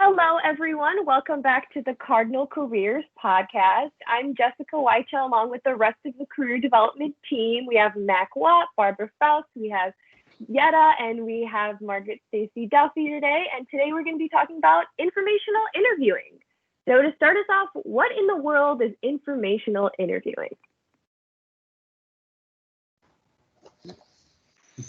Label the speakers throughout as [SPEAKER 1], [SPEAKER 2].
[SPEAKER 1] Hello, everyone. Welcome back to the Cardinal Careers Podcast. I'm Jessica Weichel, along with the rest of the career development team. We have Mac Watt, Barbara Faust, we have Yetta, and we have Margaret Stacy Duffy today. And today we're going to be talking about informational interviewing. So to start us off, what in the world is informational interviewing?
[SPEAKER 2] I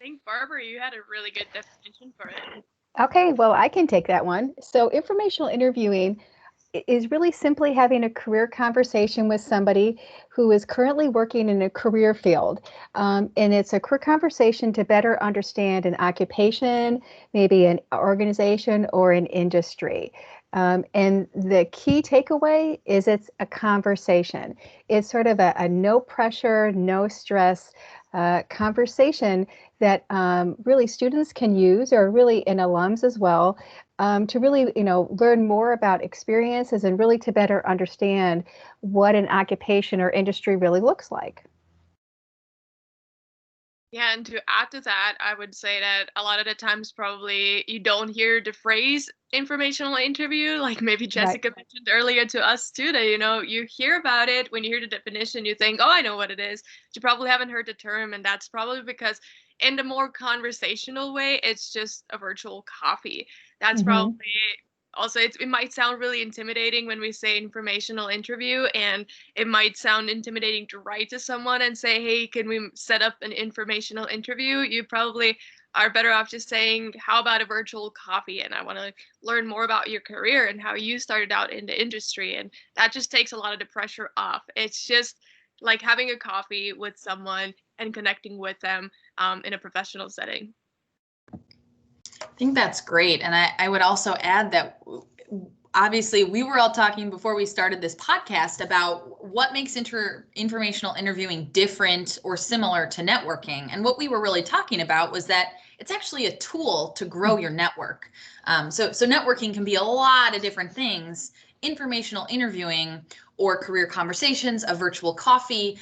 [SPEAKER 2] think, Barbara, you had a really good definition for it.
[SPEAKER 3] Okay, well, I can take that one. So informational interviewing is really simply having a career conversation with somebody who is currently working in a career field. And it's a career conversation to better understand an occupation, maybe an organization or an industry. And the key takeaway is it's a conversation. It's sort of a no pressure, no stress conversation that really students can use, or really and alums as well, to really, learn more about experiences and really to better understand what an occupation or industry really looks like.
[SPEAKER 2] Yeah, and to add to that, I would say that a lot of the times probably you don't hear the phrase informational interview, like maybe Jessica mentioned earlier to us too, that, you hear about it, when you hear the definition, you think, oh, I know what it is. But you probably haven't heard the term, and that's probably because in the more conversational way, it's just a virtual coffee. That's probably also, it might sound really intimidating when we say informational interview, and it might sound intimidating to write to someone and say, hey, can we set up an informational interview? You probably are better off just saying, how about a virtual coffee? And I want to learn more about your career and how you started out in the industry. And that just takes a lot of the pressure off. It's just like having a coffee with someone and connecting with them in a professional setting.
[SPEAKER 4] I think that's great. And I would also add that obviously we were all talking before we started this podcast about what makes informational interviewing different or similar to networking. And what we were really talking about was that it's actually a tool to grow your network. So networking can be a lot of different things. Informational interviewing or career conversations, a virtual coffee,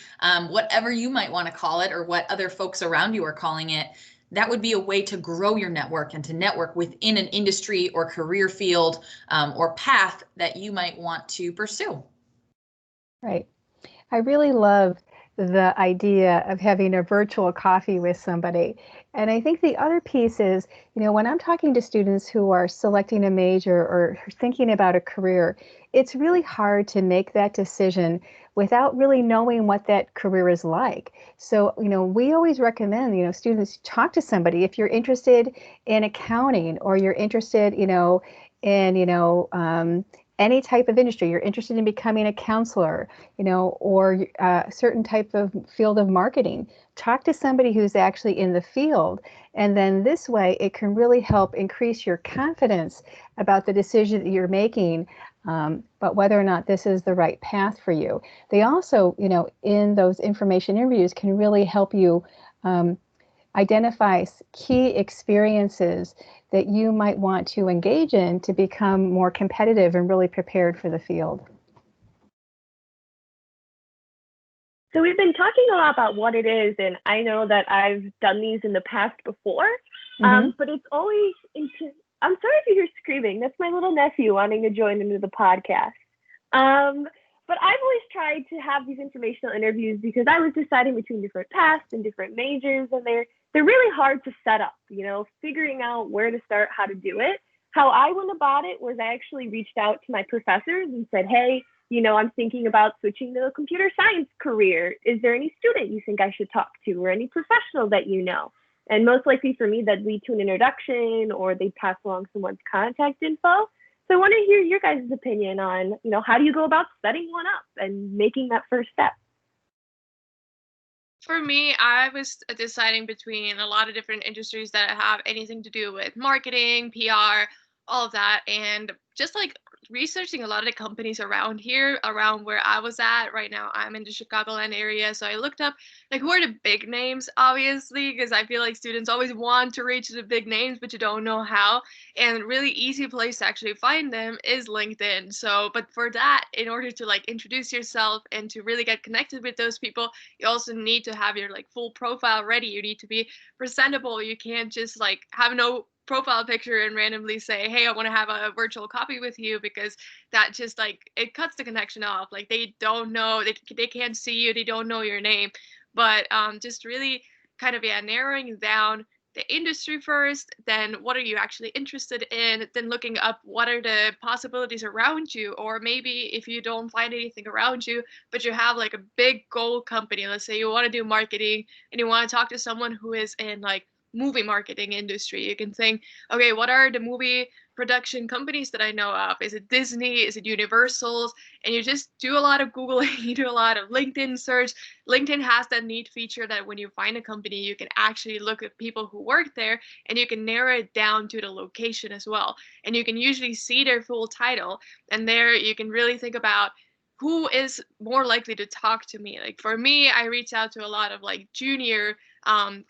[SPEAKER 4] whatever you might want to call it, or what other folks around you are calling it, that would be a way to grow your network and to network within an industry or career field or path that you might want to pursue.
[SPEAKER 3] Right. I really love the idea of having a virtual coffee with somebody. And I think the other piece is, when I'm talking to students who are selecting a major or thinking about a career, it's really hard to make that decision without really knowing what that career is like. So, we always recommend, students talk to somebody if you're interested in accounting, or you're interested, in, any type of industry, you're interested in becoming a counselor, or a certain type of field of marketing. Talk to somebody who's actually in the field. And then this way, it can really help increase your confidence about the decision that you're making, but whether or not this is the right path for you. They also, in those information interviews can really help you identify key experiences that you might want to engage in to become more competitive and really prepared for the field.
[SPEAKER 1] So we've been talking a lot about what it is, and I know that I've done these in the past before, but it's always, I'm sorry if you hear screaming, that's my little nephew wanting to join into the podcast. But I've always tried to have these informational interviews because I was deciding between different paths and different majors, and they're really hard to set up, figuring out where to start, how to do it. How I went about it was I actually reached out to my professors and said, hey, I'm thinking about switching to a computer science career. Is there any student you think I should talk to, or any professional that you know? And most likely for me, that'd lead to an introduction, or they'd pass along someone's contact info. So I want to hear your guys' opinion on, how do you go about setting one up and making that first step?
[SPEAKER 2] For me, I was deciding between a lot of different industries that have anything to do with marketing, PR, all of that. And just like researching a lot of the companies around here, around where I was at. Right now I'm in the Chicagoland area, so I looked up like who are the big names, obviously, because I feel like students always want to reach the big names but you don't know how, and really easy place to actually find them is LinkedIn. So but for that, in order to like introduce yourself and to really get connected with those people, you also need to have your like full profile ready. You need to be presentable. You can't just like have no profile picture and randomly say, hey, I want to have a virtual coffee with you, because that just like it cuts the connection off. Like they don't know, they can't see you, they don't know your name. But just really kind of narrowing down the industry first, then what are you actually interested in, then looking up what are the possibilities around you, or maybe if you don't find anything around you but you have like a big goal company, let's say you want to do marketing and you want to talk to someone who is in like movie marketing industry, you can think, okay, what are the movie production companies that I know of? Is it Disney? Is it Universal's? And you just do a lot of Googling, you do a lot of LinkedIn search. LinkedIn has that neat feature that when you find a company, you can actually look at people who work there and you can narrow it down to the location as well. And you can usually see their full title. And there you can really think about who is more likely to talk to me. Like for me, I reach out to a lot of like junior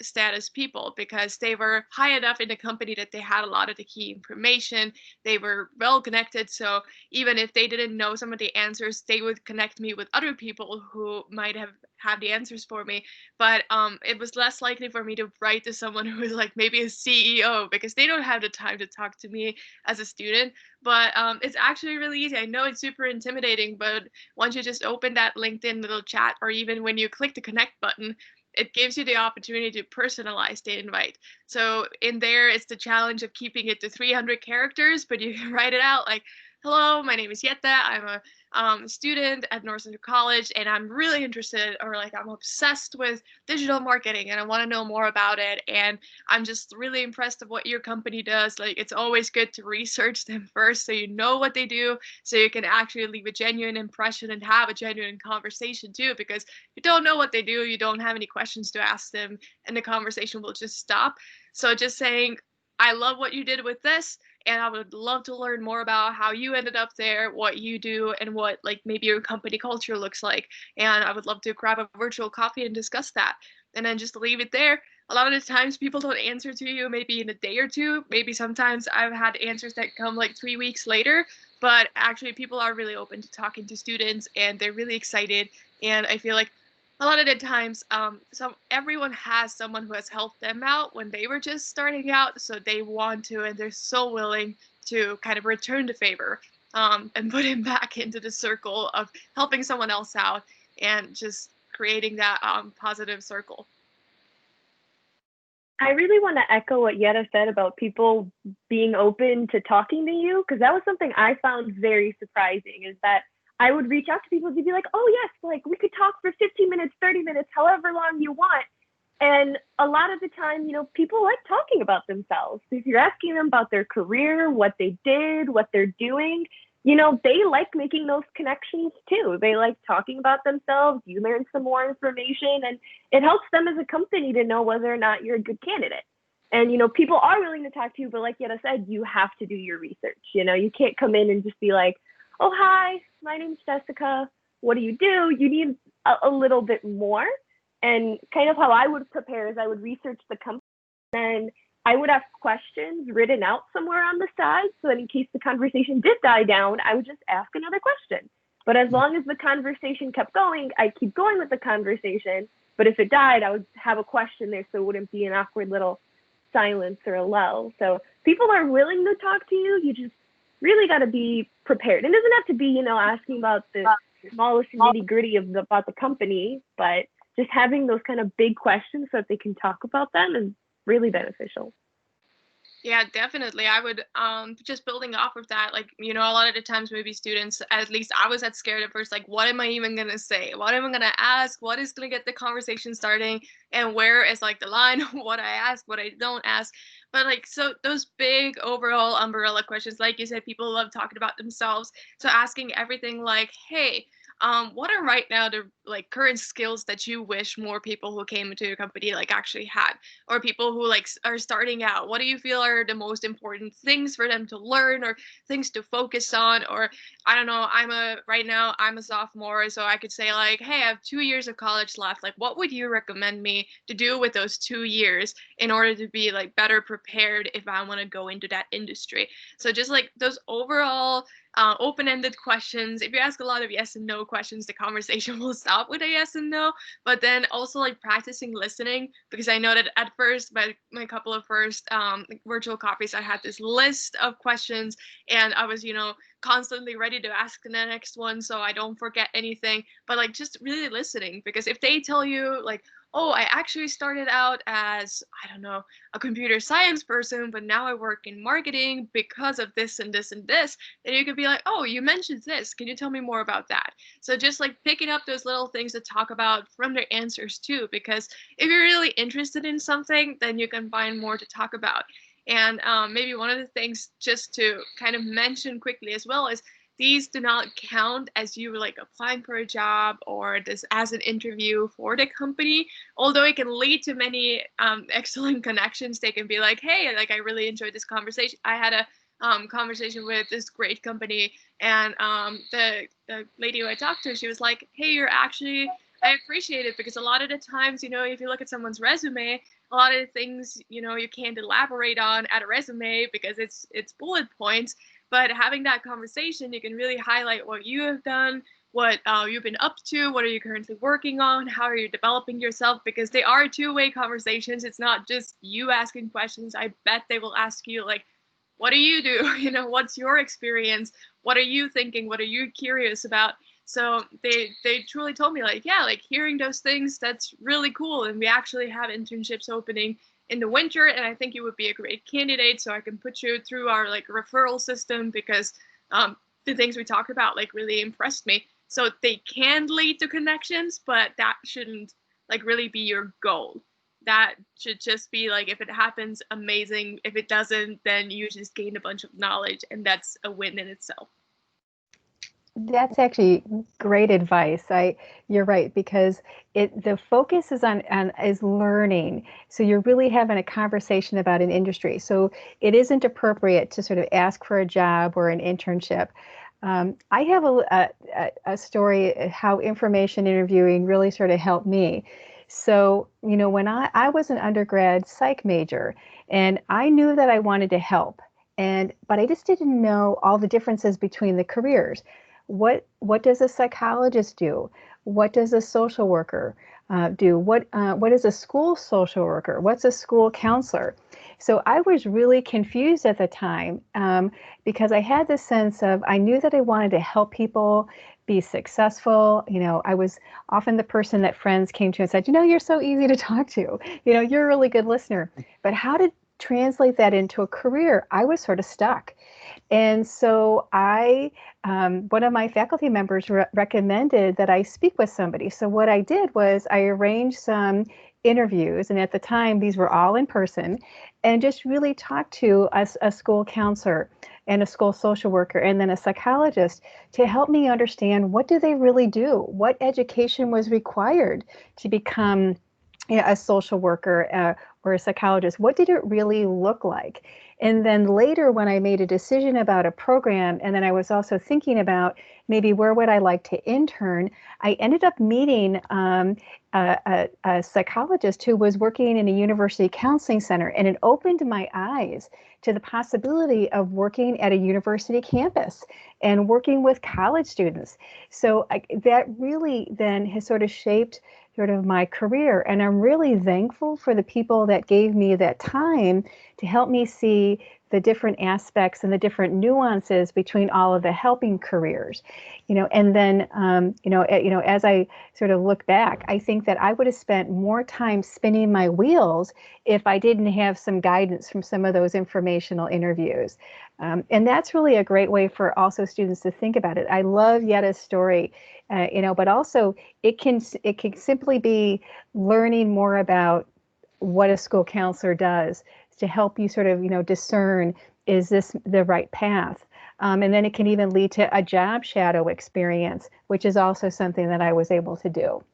[SPEAKER 2] status people because they were high enough in the company that they had a lot of the key information. They were well connected. So even if they didn't know some of the answers, they would connect me with other people who might have had the answers for me. But it was less likely for me to write to someone who is like maybe a CEO, because they don't have the time to talk to me as a student. But it's actually really easy. I know it's super intimidating, but once you just open that LinkedIn little chat, or even when you click the connect button, it gives you the opportunity to personalize the invite. So in there, it's the challenge of keeping it to 300 characters, but you can write it out like, hello, my name is Jette. I'm a student at North Central College, and I'm really interested, or like I'm obsessed with digital marketing, and I want to know more about it. And I'm just really impressed with what your company does. Like it's always good to research them first so you know what they do, so you can actually leave a genuine impression and have a genuine conversation too, because you don't know what they do, you don't have any questions to ask them, and the conversation will just stop. So just saying, I love what you did with this, and I would love to learn more about how you ended up there, what you do, and what like maybe your company culture looks like. And I would love to grab a virtual coffee and discuss that. And then just leave it there. A lot of the times people don't answer to you maybe in a day or two. Maybe sometimes I've had answers that come like 3 weeks later, but actually people are really open to talking to students and they're really excited. And I feel like a lot of the times, everyone has someone who has helped them out when they were just starting out, so they want to, and they're so willing to kind of return the favor and put him back into the circle of helping someone else out and just creating that positive circle.
[SPEAKER 1] I really want to echo what Jette said about people being open to talking to you, because that was something I found very surprising, is that I would reach out to people to be like, oh yes, like we could talk for 15 minutes, 30 minutes, however long you want. And a lot of the time, people like talking about themselves. If you're asking them about their career, what they did, what they're doing, they like making those connections too. They like talking about themselves. You learn some more information, and it helps them as a company to know whether or not you're a good candidate. And, people are willing to talk to you, but like Jette said, you have to do your research. You can't come in and just be like, oh, hi, my name's Jessica. What do? You need a little bit more. And kind of how I would prepare is I would research the company, and I would have questions written out somewhere on the side, so that in case the conversation did die down, I would just ask another question. But as long as the conversation kept going, I'd keep going with the conversation. But if it died, I would have a question there, so it wouldn't be an awkward little silence or a lull. So people are willing to talk to you. You just really got to be prepared. It doesn't have to be, asking about the smallest nitty gritty about the company, but just having those kind of big questions so that they can talk about them is really beneficial.
[SPEAKER 2] Yeah, definitely. I would just building off of that, like, a lot of the times maybe students, at least I was scared at first, like, what am I even going to say? What am I going to ask? What is going to get the conversation starting? And where is like the line of what I ask, what I don't ask? But like, so those big overall umbrella questions, like you said, people love talking about themselves. So asking everything like, hey, what are right now the like current skills that you wish more people who came into your company like actually had, or people who like are starting out? What do you feel are the most important things for them to learn, or things to focus on? Or I don't know, right now I'm a sophomore, so I could say like, hey, I have 2 years of college left. Like, what would you recommend me to do with those 2 years in order to be like better prepared if I want to go into that industry? So just like those overall open-ended questions. If you ask a lot of yes and no questions, the conversation will stop with a yes and no. But then also like practicing listening, because I know that at first, my couple of first like virtual coffees, I had this list of questions, and I was, constantly ready to ask the next one so I don't forget anything. But like just really listening, because if they tell you like, oh, I actually started out as, I don't know, a computer science person, but now I work in marketing because of this and this and this, then you could be like, oh, you mentioned this. Can you tell me more about that? So just like picking up those little things to talk about from their answers too, because if you're really interested in something, then you can find more to talk about. And maybe one of the things just to kind of mention quickly as well is these do not count as you like applying for a job or this as an interview for the company. Although it can lead to many excellent connections, they can be like, hey, like I really enjoyed this conversation. I had a conversation with this great company, and the lady who I talked to, she was like, hey, I appreciate it, because a lot of the times, if you look at someone's resume, a lot of the things, you can't elaborate on at a resume because it's bullet points. But having that conversation, you can really highlight what you have done, what you've been up to, what are you currently working on, how are you developing yourself, because they are two-way conversations. It's not just you asking questions. I bet they will ask you like, what do you do? What's your experience? What are you thinking? What are you curious about? So they truly told me like, yeah, like hearing those things, that's really cool. And we actually have internships opening in the winter, and I think you would be a great candidate. So I can put you through our like referral system, because the things we talked about like really impressed me. So they can lead to connections, but that shouldn't like really be your goal. That should just be like, if it happens, amazing. If it doesn't, then you just gain a bunch of knowledge, and that's a win in itself.
[SPEAKER 3] That's actually great advice. You're right, because the focus is on is learning. So you're really having a conversation about an industry. So it isn't appropriate to sort of ask for a job or an internship. I have a story how information interviewing really sort of helped me. So, when I was an undergrad psych major, and I knew that I wanted to help, but I just didn't know all the differences between the careers. What does a psychologist do? What does a social worker do? What is a school social worker? What's a school counselor? So I was really confused at the time, because I had this sense of, I knew that I wanted to help people be successful. I was often the person that friends came to and said, you're so easy to talk to. You're a really good listener. But how to translate that into a career, I was sort of stuck. And so one of my faculty members recommended that I speak with somebody. So what I did was I arranged some interviews, and at the time these were all in person, and just really talked to a school counselor and a school social worker and then a psychologist to help me understand, what do they really do? What education was required to become a social worker or a psychologist? What did it really look like? And then later, when I made a decision about a program, and then I was also thinking about maybe where would I like to intern, I ended up meeting a psychologist who was working in a university counseling center, and it opened my eyes to the possibility of working at a university campus and working with college students. So that really then has sort of shaped sort of my career. And I'm really thankful for the people that gave me that time to help me see the different aspects and the different nuances between all of the helping careers. And then, as I sort of look back, I think that I would have spent more time spinning my wheels if I didn't have some guidance from some of those informational interviews. And that's really a great way for also students to think about it. I love Yetta's story, but also it can simply be learning more about what a school counselor does to help you sort of, discern, is this the right path? And then it can even lead to a job shadow experience, which is also something that I was able to do.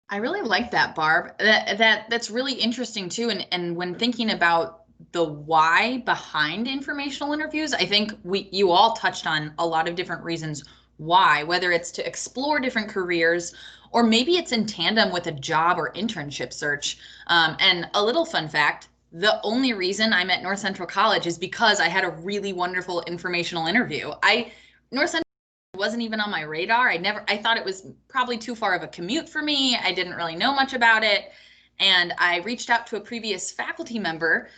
[SPEAKER 4] I really like that, Barb. That's really interesting too. And when thinking about the why behind informational interviews, I think you all touched on a lot of different reasons why, whether it's to explore different careers, or maybe it's in tandem with a job or internship search. And a little fun fact, the only reason I'm at North Central College is because I had a really wonderful informational interview. North Central wasn't even on my radar. I thought it was probably too far of a commute for me. I didn't really know much about it. And I reached out to a previous faculty member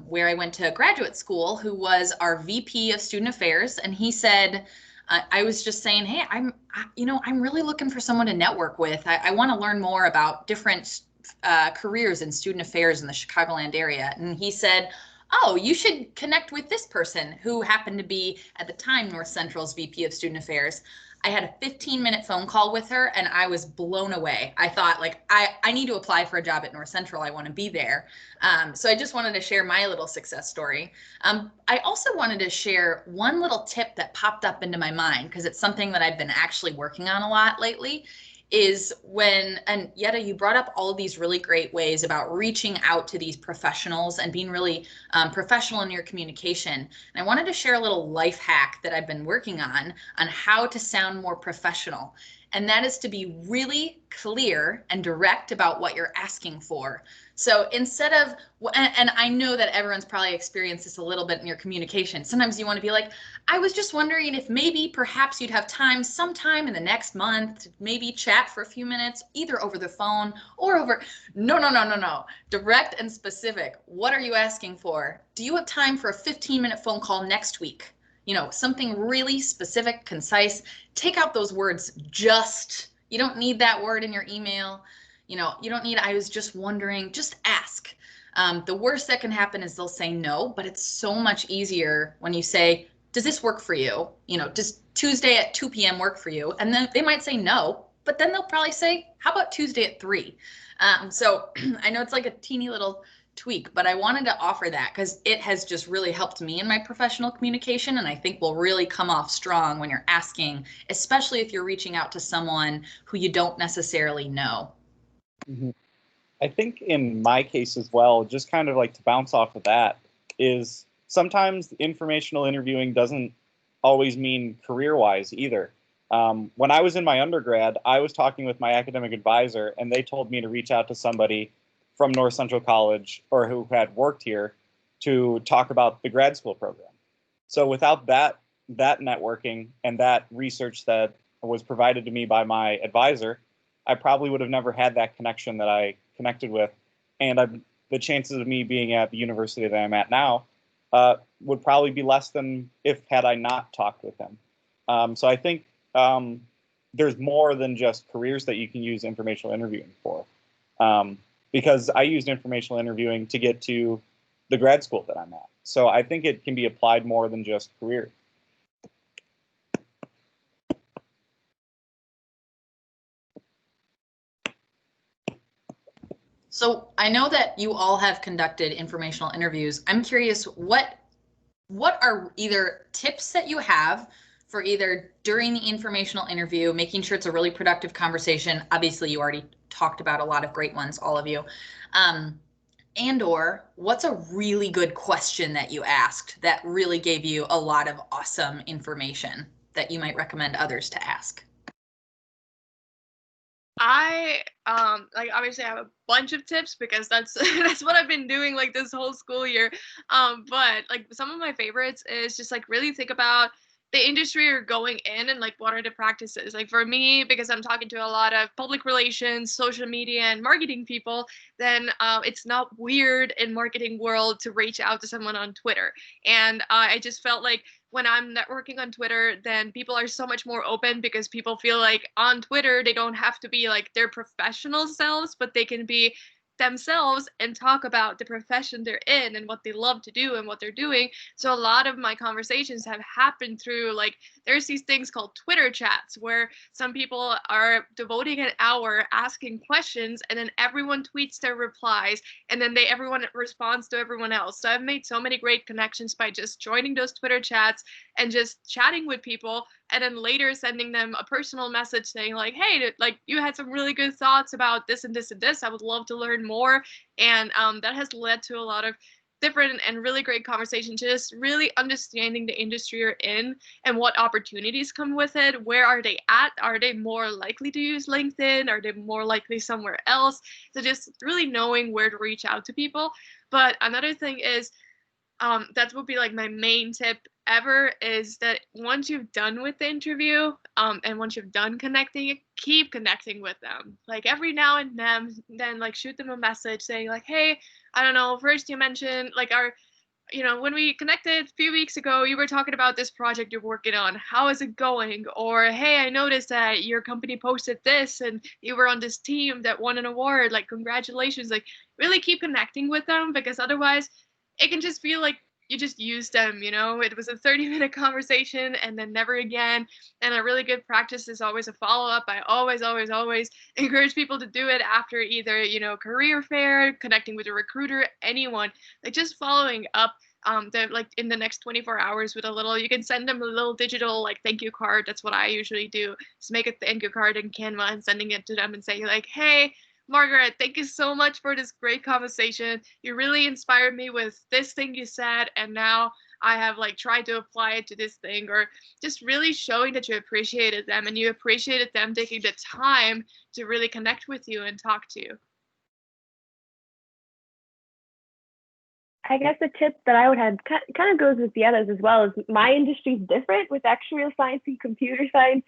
[SPEAKER 4] where I went to graduate school, who was our VP of Student Affairs. And he said, I was just saying, hey, I'm really looking for someone to network with. I want to learn more about different careers in student affairs in the Chicagoland area. And he said, oh, you should connect with this person, who happened to be at the time North Central's VP of Student Affairs. I had a 15-minute phone call with her and I was blown away. I thought, like, I need to apply for a job at North Central. I want to be there. So I just wanted to share my little success story. I also wanted to share one little tip that popped up into my mind, because it's something that I've been actually working on a lot lately, is and Yetta, you brought up all of these really great ways about reaching out to these professionals and being really professional in your communication. And I wanted to share a little life hack that I've been working on how to sound more professional. And that is to be really clear and direct about what you're asking for. So instead of, and I know that everyone's probably experienced this a little bit in your communication. Sometimes you want to be like, I was just wondering if perhaps you'd have time sometime in the next month to maybe chat for a few minutes, either over the phone or over. No. Direct and specific. What are you asking for? Do you have time for a 15-minute phone call next week? Something really specific, concise. Take out those words, just. You don't need that word in your email. You don't need, I was just wondering, just ask. The worst that can happen is they'll say no, but it's so much easier when you say, does this work for you? Does Tuesday at 2 p.m. work for you? And then they might say no, but then they'll probably say, how about Tuesday at 3? So I know it's like a teeny little tweak, but I wanted to offer that because it has just really helped me in my professional communication, and I think will really come off strong when you're asking, especially if you're reaching out to someone who you don't necessarily know.
[SPEAKER 5] Mm-hmm. I think in my case as well, just kind of like to bounce off of that, is sometimes informational interviewing doesn't always mean career-wise either. When I was in my undergrad, I was talking with my academic advisor, and they told me to reach out to somebody from North Central College or who had worked here to talk about the grad school program. So without that networking and that research that was provided to me by my advisor, I probably would have never had that connection that I connected with. And the chances of me being at the university that I'm at now would probably be less than had I not talked with him. So I think there's more than just careers that you can use informational interviewing for. Because I used informational interviewing to get to the grad school that I'm at. So I think it can be applied more than just career.
[SPEAKER 4] So I know that you all have conducted informational interviews. I'm curious, what are either tips that you have for either during the informational interview, making sure it's a really productive conversation? Obviously, you already talked about a lot of great ones, all of you. And or what's a really good question that you asked that really gave you a lot of awesome information that you might recommend others to ask?
[SPEAKER 2] I obviously I have a bunch of tips because that's that's what I've been doing like this whole school year. But like some of my favorites is just like really think about the industry you're going in and like what are the practices. Like for me, because I'm talking to a lot of public relations, social media, and marketing people, then it's not weird in marketing world to reach out to someone on Twitter. And I just felt like when I'm networking on Twitter, then people are so much more open because people feel like on Twitter, they don't have to be like their professional selves, but they can be themselves and talk about the profession they're in and what they love to do and what they're doing. So a lot of my conversations have happened through, like, there's these things called Twitter chats where some people are devoting an hour asking questions, and then everyone tweets their replies, and then everyone responds to everyone else. So I've made so many great connections by just joining those Twitter chats and just chatting with people, and then later sending them a personal message saying, like, hey, like, you had some really good thoughts about this and this and this. I would love to learn more. And that has led to a lot of different and really great conversations, just really understanding the industry you're in and what opportunities come with it. Where are they at? Are they more likely to use LinkedIn? Are they more likely somewhere else? So just really knowing where to reach out to people. But another thing is, that would be like my main tip ever, is that once you've done with the interview, and once you've done connecting, keep connecting with them. Like every now and then like shoot them a message saying like, hey, I don't know, first you mentioned like when we connected a few weeks ago, you were talking about this project you're working on. How is it going? Or, hey, I noticed that your company posted this and you were on this team that won an award. Like, congratulations. Like, really keep connecting with them, because otherwise it can just feel like you just used them, it was a 30-minute conversation and then never again. And a really good practice is always a follow-up. I always encourage people to do it after either, career fair, connecting with a recruiter, anyone, like just following up like in the next 24 hours with you can send them a little digital like thank you card. That's what I usually do, is make a thank you card in Canva and sending it to them and saying like, hey, Margaret, thank you so much for this great conversation. You really inspired me with this thing you said, and now I have like tried to apply it to this thing. Or just really showing that you appreciated them and you appreciated them taking the time to really connect with you and talk to you.
[SPEAKER 1] I guess the tip that I would have kind of goes with the others as well, is my industry is different with actuarial science and computer science.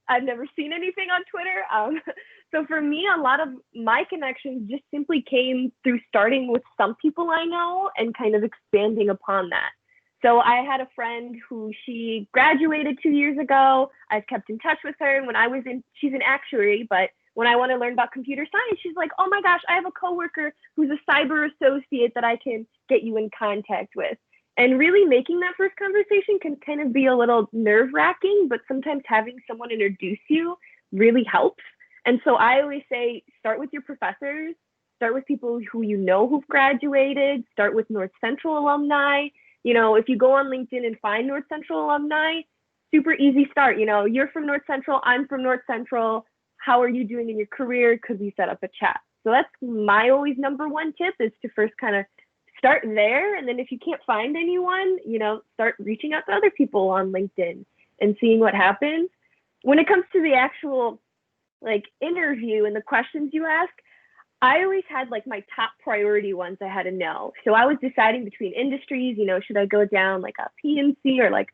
[SPEAKER 1] I've never seen anything on Twitter. So for me, a lot of my connections just simply came through starting with some people I know and kind of expanding upon that. So I had a friend who she graduated 2 years ago. I've kept in touch with her. She's an actuary, but when I want to learn about computer science, she's like, oh my gosh, I have a coworker who's a cyber associate that I can get you in contact with. And really making that first conversation can kind of be a little nerve-wracking, but sometimes having someone introduce you really helps. And so I always say, start with your professors, start with people who who've graduated, start with North Central alumni. If you go on LinkedIn and find North Central alumni, super easy start. You're from North Central, I'm from North Central. How are you doing in your career? Could we set up a chat? So that's my always number one tip, is to first kind of start there. And then if you can't find anyone, start reaching out to other people on LinkedIn and seeing what happens. When it comes to the actual interview and the questions you ask, I always had my top priority ones I had to know. So I was deciding between industries, should I go down a P&C or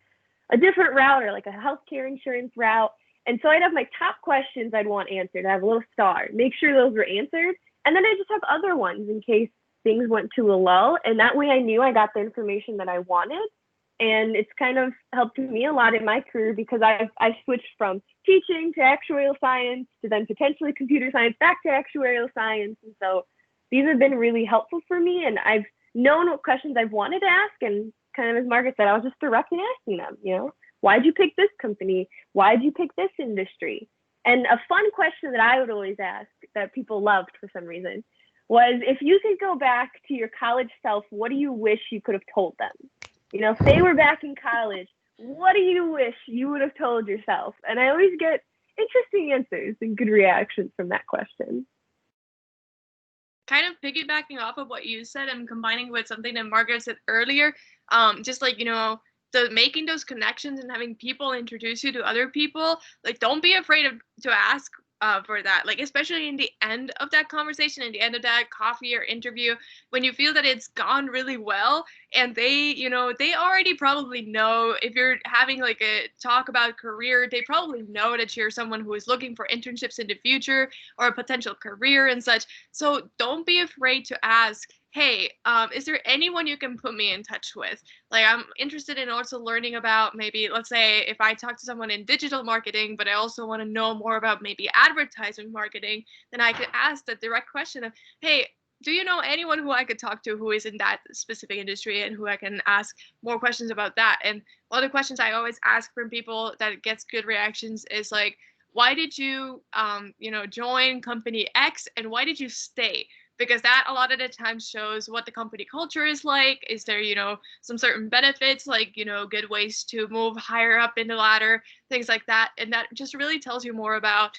[SPEAKER 1] a different route, or a healthcare insurance route. And so I'd have my top questions I'd want answered. I have a little star, make sure those were answered. And then I just have other ones in case things went to a lull. And that way I knew I got the information that I wanted. And it's kind of helped me a lot in my career, because I've switched from teaching to actuarial science to then potentially computer science back to actuarial science. And so these have been really helpful for me. And I've known what questions I've wanted to ask. And kind of as Margaret said, I was just directly asking them, why'd you pick this company? Why'd you pick this industry? And a fun question that I would always ask that people loved for some reason was, if you could go back to your college self, what do you wish you could have told them? If they were back in college, what do you wish you would have told yourself? And I always get interesting answers and good reactions from that question.
[SPEAKER 2] Kind of piggybacking off of what you said and combining with something that Margaret said earlier, just making those connections and having people introduce you to other people, don't be afraid to ask for that, especially in the end of that conversation, in the end of that coffee or interview, when you feel that it's gone really well, and they already probably know, if you're having a talk about career, they probably know that you're someone who is looking for internships in the future or a potential career and such. So don't be afraid to ask hey, is there anyone you can put me in touch with? Like, I'm interested in also learning about maybe, let's say, if I talk to someone in digital marketing, but I also want to know more about maybe advertising marketing, then I could ask the direct question of, hey, do you know anyone who I could talk to who is in that specific industry and who I can ask more questions about that? And one of the questions I always ask from people that gets good reactions is like, why did you, join company X and why did you stay? Because that a lot of the times shows what the company culture is like. Is there, some certain benefits, like, good ways to move higher up in the ladder, things like that. And that just really tells you more about,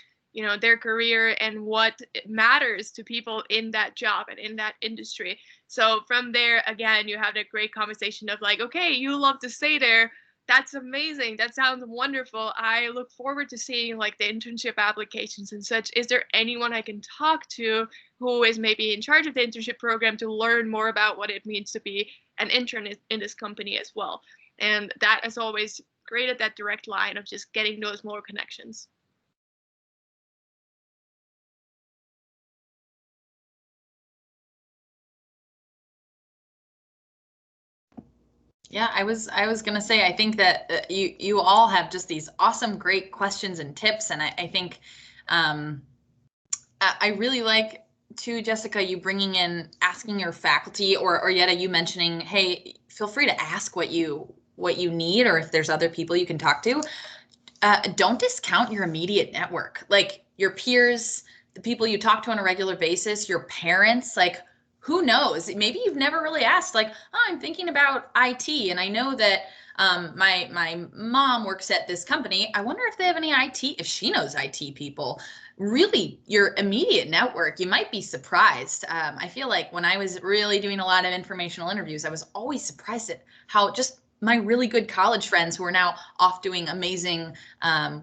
[SPEAKER 2] their career and what matters to people in that job and in that industry. So from there, again, you have that great conversation of like, okay, you love to stay there. That's amazing. That sounds wonderful. I look forward to seeing like the internship applications and such. Is there anyone I can talk to who is maybe in charge of the internship program to learn more about what it means to be an intern in this company as well? And that is always great at that direct line of just getting those more connections.
[SPEAKER 4] Yeah, I was gonna say, I think that you all have just these awesome, great questions and tips, and I think I really like too, Jessica, you bringing in asking your faculty, or Yetta, you mentioning, hey, feel free to ask what you need, or if there's other people you can talk to. Don't discount your immediate network, like your peers, the people you talk to on a regular basis, your parents, like who knows? Maybe you've never really asked, like, oh, I'm thinking about IT, and I know that my mom works at this company. I wonder if they have any IT, if she knows IT people. Really, your immediate network, you might be surprised. I feel like when I was really doing a lot of informational interviews, I was always surprised at how just my really good college friends who are now off doing amazing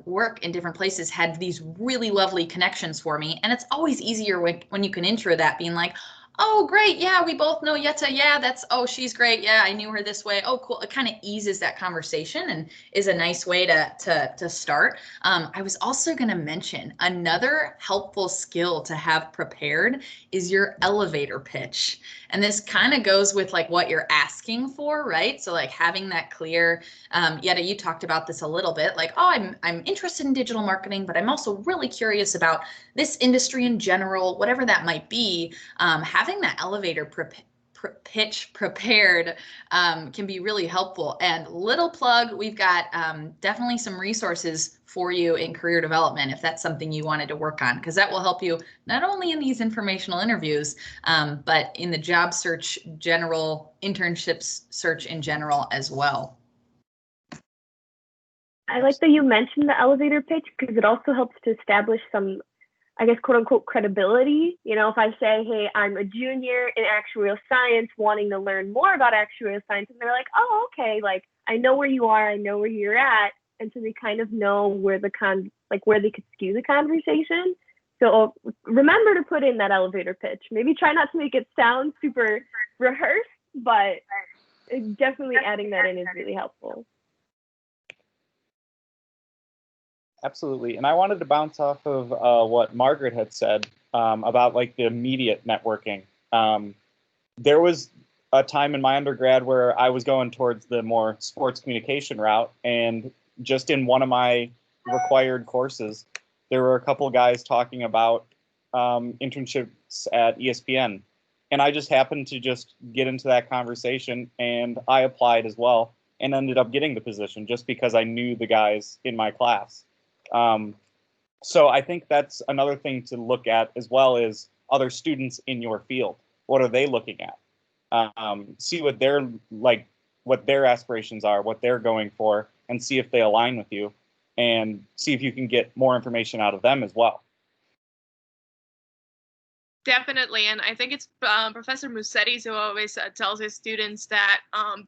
[SPEAKER 4] work in different places had these really lovely connections for me. And it's always easier when you can intro that being like, oh, great. Yeah, we both know Yetta. Yeah, she's great. Yeah, I knew her this way. Oh, cool. It kind of eases that conversation and is a nice way to start. I was also going to mention another helpful skill to have prepared is your elevator pitch. And this kind of goes with like what you're asking for, right? So like having that clear, Yetta, you talked about this a little bit, like, oh, I'm interested in digital marketing, but I'm also really curious about this industry in general, whatever that might be. Having that elevator pitch prepared can be really helpful. And little plug, we've got definitely some resources for you in career development if that's something you wanted to work on, because that will help you not only in these informational interviews, but in the job search general, internships search in general as well.
[SPEAKER 1] I like that you mentioned the elevator pitch because it also helps to establish some, I guess, quote unquote, credibility. If I say, hey, I'm a junior in actuarial science wanting to learn more about actuarial science, and they're like, oh, okay, like I know where you are, I know where you're at. And so they kind of know where where they could skew the conversation. So remember to put in that elevator pitch. Maybe try not to make it sound super rehearsed, but definitely adding that in is really helpful.
[SPEAKER 5] Absolutely. And I wanted to bounce off of what Margaret had said about like the immediate networking. There was a time in my undergrad where I was going towards the more sports communication route, and just in one of my required courses, there were a couple guys talking about internships at ESPN. And I just happened to just get into that conversation, and I applied as well and ended up getting the position just because I knew the guys in my class. So I think that's another thing to look at as well as other students in your field. What are they looking at? See what they're like, what their aspirations are, what they're going for, and see if they align with you, and see if you can get more information out of them as well.
[SPEAKER 2] Definitely. And I think it's Professor Musetti's who always tells his students that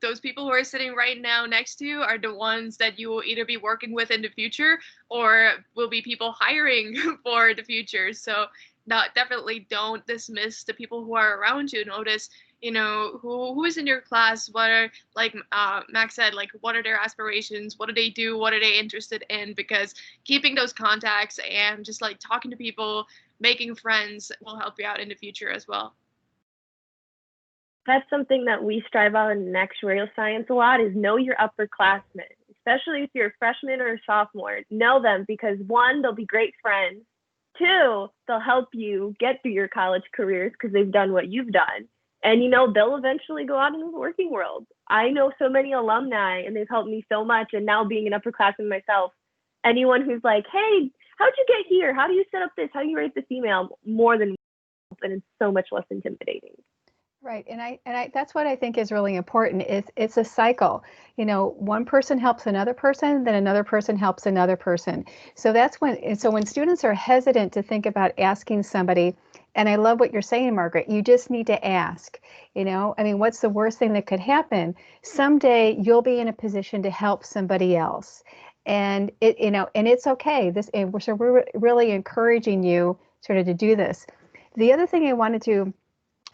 [SPEAKER 2] those people who are sitting right now next to you are the ones that you will either be working with in the future or will be people hiring for the future. So definitely don't dismiss the people who are around you. Notice, who is in your class, what are, like Max said, like what are their aspirations, what do they do, what are they interested in, because keeping those contacts and just like talking to people, making friends will help you out in the future as well.
[SPEAKER 1] that's something that we strive on in actuarial science a lot, is know your upperclassmen, especially if you're a freshman or a sophomore. Know them because, one, they'll be great friends. Two, they'll help you get through your college careers because they've done what you've done. And, they'll eventually go out into the working world. I know so many alumni, and they've helped me so much. And now being an upperclassman myself, anyone who's like, hey, how'd you get here? How do you set up this? How do you write this email? More than, and it's so much less intimidating.
[SPEAKER 3] Right. And I that's what I think is really important. It's a cycle. One person helps another person, then another person helps another person. So when students are hesitant to think about asking somebody, and I love what you're saying, Margaret, you just need to ask. What's the worst thing that could happen? Someday you'll be in a position to help somebody else. And it's okay. So we're really encouraging you sort of to do this. The other thing I wanted to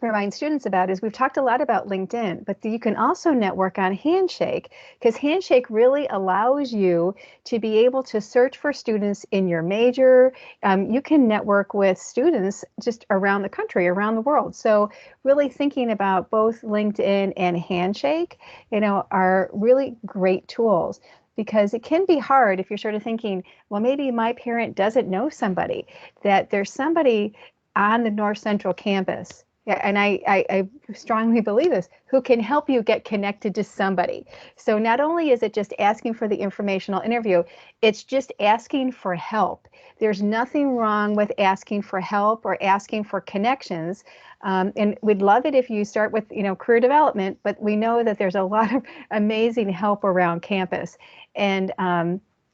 [SPEAKER 3] remind students about is we've talked a lot about LinkedIn, but you can also network on Handshake, because Handshake really allows you to be able to search for students in your major. You can network with students just around the country, around the world. So really thinking about both LinkedIn and Handshake, are really great tools. Because it can be hard if you're sort of thinking, well, maybe my parent doesn't know somebody, that there's somebody on the North Central campus. Yeah, and I strongly believe this, who can help you get connected to somebody. So not only is it just asking for the informational interview, it's just asking for help. There's nothing wrong with asking for help or asking for connections. And we'd love it if you start with, career development, but we know that there's a lot of amazing help around campus. And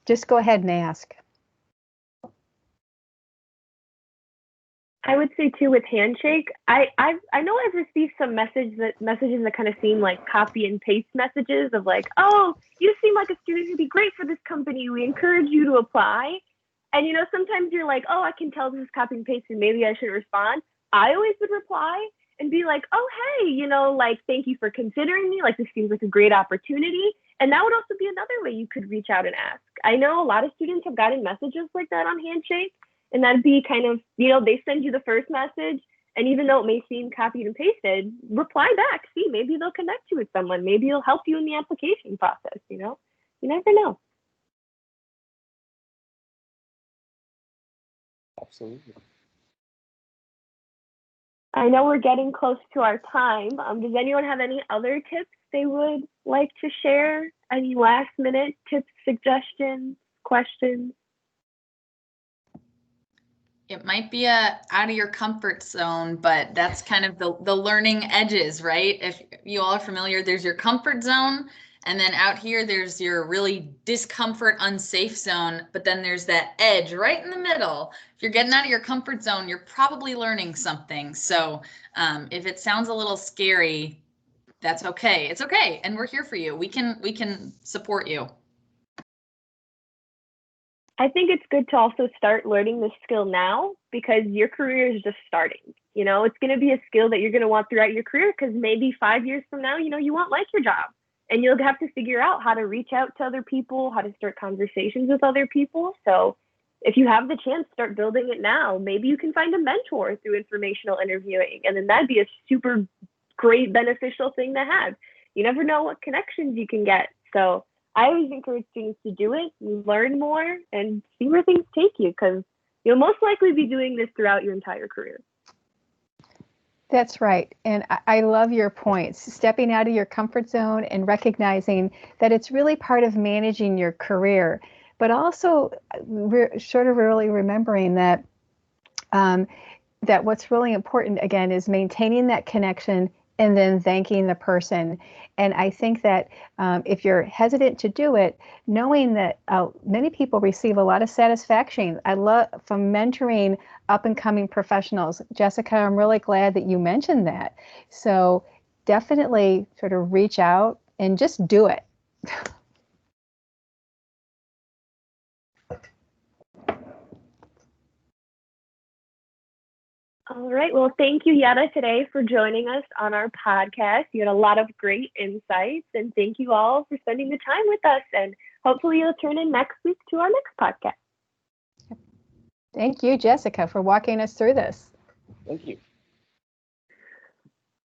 [SPEAKER 3] just go ahead and ask.
[SPEAKER 1] I would say too with Handshake, I know I've received some messages that kind of seem like copy and paste messages of like, oh, you seem like a student who'd be great for this company. We encourage you to apply. And sometimes you're like, oh, I can tell this is copy and paste and maybe I shouldn't respond. I always would reply and be like, oh, hey, thank you for considering me. Like, this seems like a great opportunity. And that would also be another way you could reach out and ask. I know a lot of students have gotten messages like that on Handshake. And that'd be kind of, they send you the first message, and even though it may seem copied and pasted, reply back. See, maybe they'll connect you with someone. Maybe it'll help you in the application process, You never know.
[SPEAKER 5] Absolutely.
[SPEAKER 1] I know we're getting close to our time. Does anyone have any other tips they would like to share? Any last minute tips, suggestions, questions?
[SPEAKER 4] It might be out of your comfort zone, but that's kind of the learning edges, right? If you all are familiar, there's your comfort zone, and then out here, there's your really discomfort, unsafe zone, but then there's that edge right in the middle. If you're getting out of your comfort zone, you're probably learning something. So if it sounds a little scary, that's okay. It's okay, and we're here for you. We can support you.
[SPEAKER 1] I think it's good to also start learning this skill now, because your career is just starting. It's going to be a skill that you're going to want throughout your career, because maybe 5 years from now, you won't like your job, and you'll have to figure out how to reach out to other people, how to start conversations with other people. So if you have the chance, start building it now. Maybe you can find a mentor through informational interviewing, and then that'd be a super great beneficial thing to have. You never know what connections you can get. So I always encourage students to do it, learn more, and see where things take you, because you'll most likely be doing this throughout your entire career.
[SPEAKER 3] That's right. And I love your points, stepping out of your comfort zone and recognizing that it's really part of managing your career, but also sort of really remembering that that what's really important, again, is maintaining that connection and then thanking the person. And I think that if you're hesitant to do it, knowing that many people receive a lot of satisfaction. I love from mentoring up and coming professionals. Jessica, I'm really glad that you mentioned that. So definitely sort of reach out and just do it.
[SPEAKER 1] All right. Well, thank you, Yetta, today for joining us on our podcast. You had a lot of great insights, and thank you all for spending the time with us. And hopefully you'll tune in next week to our next podcast.
[SPEAKER 3] Thank you, Jessica, for walking us through this.
[SPEAKER 5] Thank you.